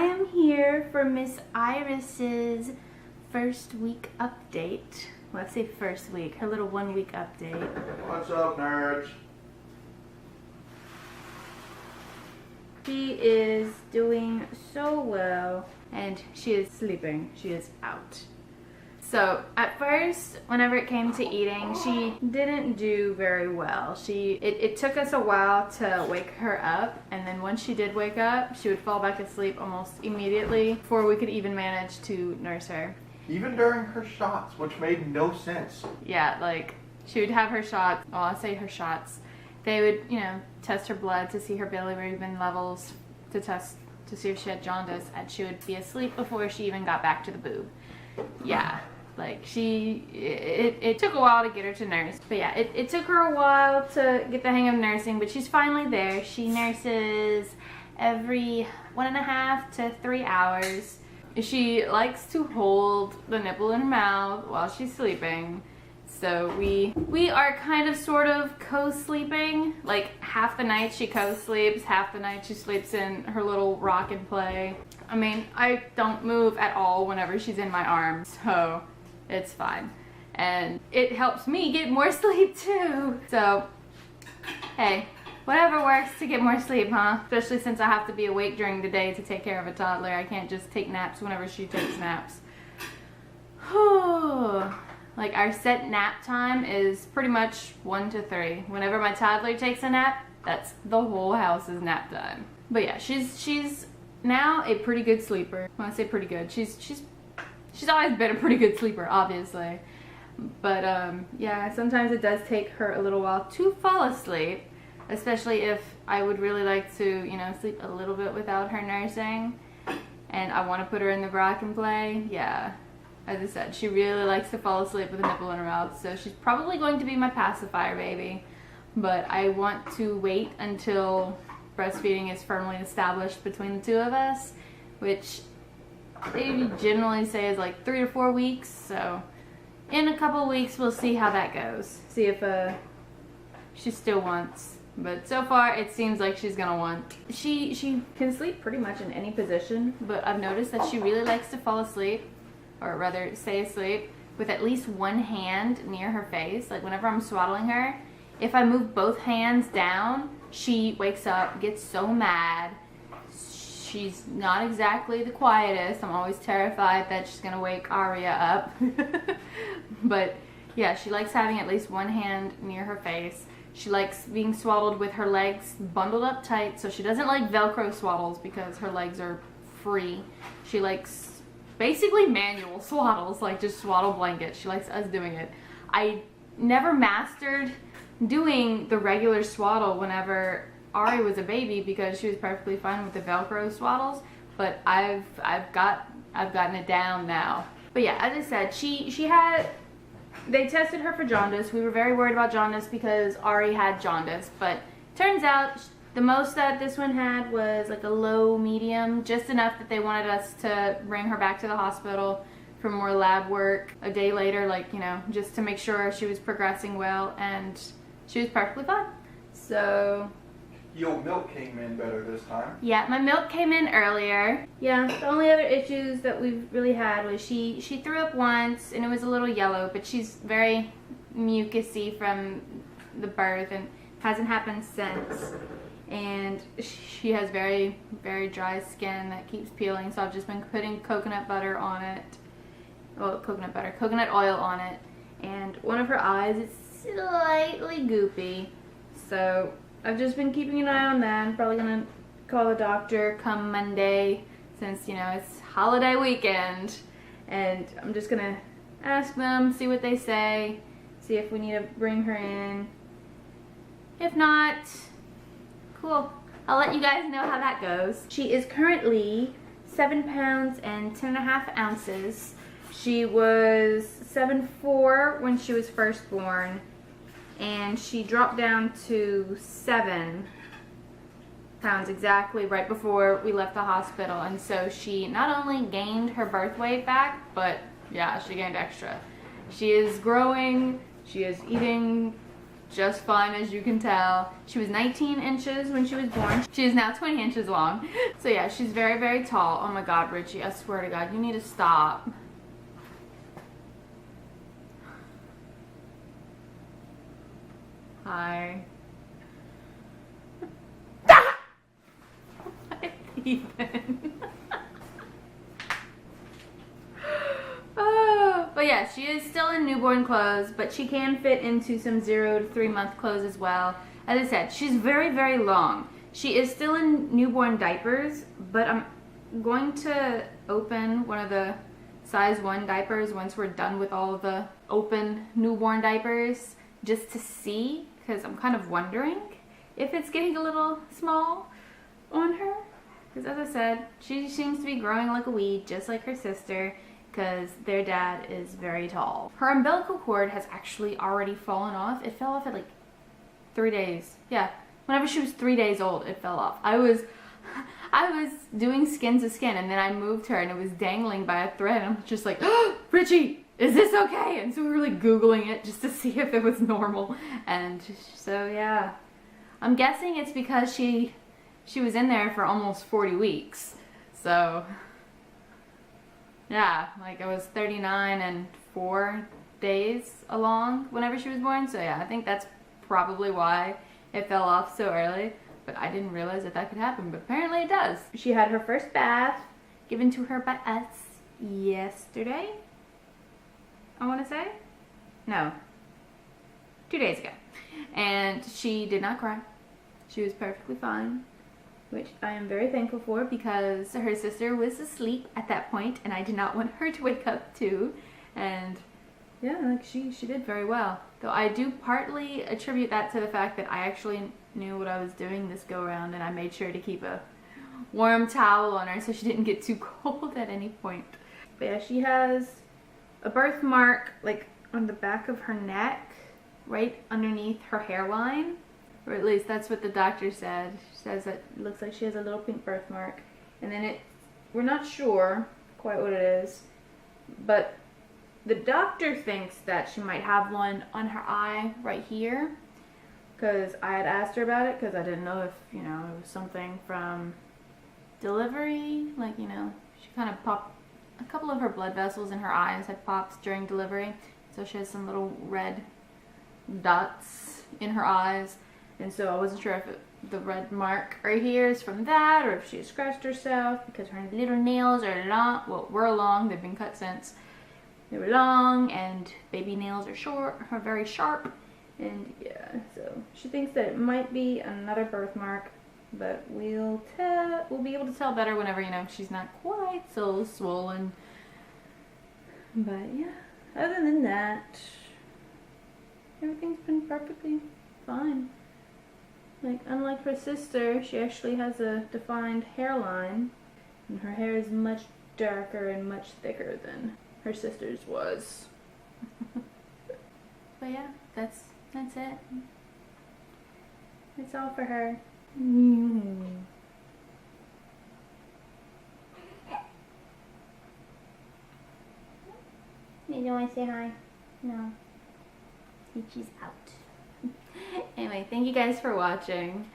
am here for Miss Iris's first week update. Well, I say first week, her little 1 week update. What's up, nerds? She is doing so well, and she is sleeping. She is out. So at first, whenever it came to eating, she didn't do very well. It took us a while to wake her up, and then once she did wake up, she would fall back asleep almost immediately before we could even manage to nurse her. Even during her shots, which made no sense. Yeah, like she would have her shots. Well, I say her shots. They would, test her blood to see her bilirubin levels to see if she had jaundice, and she would be asleep before she even got back to the boob. Yeah. Like it took a while to get her to nurse. But yeah, it took her a while to get the hang of nursing, but she's finally there. She nurses every 1.5 to 3 hours. She likes to hold the nipple in her mouth while she's sleeping. So we are kind of sort of co-sleeping. Like half the night she co-sleeps, half the night she sleeps in her little rock and play. I mean, I don't move at all whenever she's in my arms, so it's fine. And it helps me get more sleep too. So, hey, whatever works to get more sleep, huh? Especially since I have to be awake during the day to take care of a toddler. I can't just take naps whenever she takes naps. Like our set nap time is pretty much 1 to 3. Whenever my toddler takes a nap, that's the whole house's nap time. But yeah, she's now a pretty good sleeper. When I say pretty good, she's always been a pretty good sleeper, obviously. But yeah, sometimes it does take her a little while to fall asleep, especially if I would really like to, sleep a little bit without her nursing, and I want to put her in the rock and play. Yeah, as I said, she really likes to fall asleep with a nipple in her mouth, so she's probably going to be my pacifier baby. But I want to wait until breastfeeding is firmly established between the two of us, which they generally say is like 3 to 4 weeks. So in a couple weeks we'll see how that goes, see if she still wants. But so far it seems like she's gonna want. She can sleep pretty much in any position, but I've noticed that she really likes to fall asleep, or rather stay asleep, with at least one hand near her face. Like whenever I'm swaddling her, if I move both hands down, she wakes up, gets so mad. She's not exactly the quietest. I'm always terrified that she's gonna wake Aria up. But yeah, she likes having at least one hand near her face. She likes being swaddled with her legs bundled up tight, so she doesn't like Velcro swaddles because her legs are free. She likes basically manual swaddles, like just swaddle blankets. She likes us doing it. I never mastered doing the regular swaddle whenever Ari was a baby because she was perfectly fine with the Velcro swaddles, but I've gotten it down now. But yeah, as I said, they tested her for jaundice. We were very worried about jaundice because Ari had jaundice, but turns out the most that this one had was like a low medium, just enough that they wanted us to bring her back to the hospital for more lab work a day later, like, just to make sure she was progressing well, and she was perfectly fine. So Your milk came in better this time. yeah, my milk came in earlier. Yeah, the only other issues that we've really had was she threw up once and it was a little yellow, but she's very mucusy from the birth and hasn't happened since. And she has very, very dry skin that keeps peeling, so I've just been putting coconut butter on it. Well, coconut oil on it. And one of her eyes is slightly goopy, so I've just been keeping an eye on that. I'm probably gonna call the doctor come Monday since, it's holiday weekend. And I'm just gonna ask them, see what they say, see if we need to bring her in. If not, cool. I'll let you guys know how that goes. She is currently 7 pounds and 10.5 ounces. She was 7'4" when she was first born, and she dropped down to 7 pounds exactly right before we left the hospital. And so she not only gained her birth weight back, but yeah, she gained extra. She is growing, she is eating just fine, as you can tell. She was 19 inches when she was born. She is now 20 inches long. So yeah, she's very, very tall. Oh my God, Richie, I swear to God, you need to stop. Hi. Ethan. But yeah, she is still in newborn clothes, but she can fit into some 0 to 3 month clothes as well. As I said, she's very, very long. She is still in newborn diapers, but I'm going to open one of the size 1 diapers once we're done with all of the open newborn diapers, just to see, because I'm kind of wondering if it's getting a little small on her. Because as I said, she seems to be growing like a weed, just like her sister, because their dad is very tall. Her umbilical cord has actually already fallen off. It fell off at like 3 days. Yeah, whenever she was 3 days old, it fell off. I was doing skin to skin, and then I moved her and it was dangling by a thread. I'm just like, oh, Richie, is this okay? And so we were like Googling it just to see if it was normal. And so yeah, I'm guessing it's because she was in there for almost 40 weeks. So yeah, like I was 39 and 4 days along whenever she was born. So yeah, I think that's probably why it fell off so early. But I didn't realize that could happen, but apparently it does. She had her first bath given to her by us yesterday, I want to say. No, 2 days ago. And she did not cry. She was perfectly fine, which I am very thankful for, because her sister was asleep at that point and I did not want her to wake up too. And yeah, like she did very well. Though I do partly attribute that to the fact that I actually knew what I was doing this go around, and I made sure to keep a warm towel on her so she didn't get too cold at any point. But yeah, she has a birthmark like on the back of her neck, right underneath her hairline. Or at least that's what the doctor said. She says that it looks like she has a little pink birthmark. And then we're not sure quite what it is, but the doctor thinks that she might have one on her eye right here. Because I had asked her about it, because I didn't know if, it was something from delivery. Like, she kind of popped, a couple of her blood vessels in her eyes had popped during delivery. So she has some little red dots in her eyes. And so I wasn't sure if the red mark right here is from that, or if she scratched herself, because her little nails are long. Well, were long. They've been cut since. They were long, and baby nails are short, are very sharp. And yeah, so she thinks that it might be another birthmark, but we'll be able to tell better whenever, she's not quite so swollen. But yeah, other than that, everything's been perfectly fine. Like, unlike her sister, she actually has a defined hairline, and her hair is much darker and much thicker than her sister's was. But yeah, that's it. That's all for her. You don't want to say hi? No. She's out. Anyway, thank you guys for watching.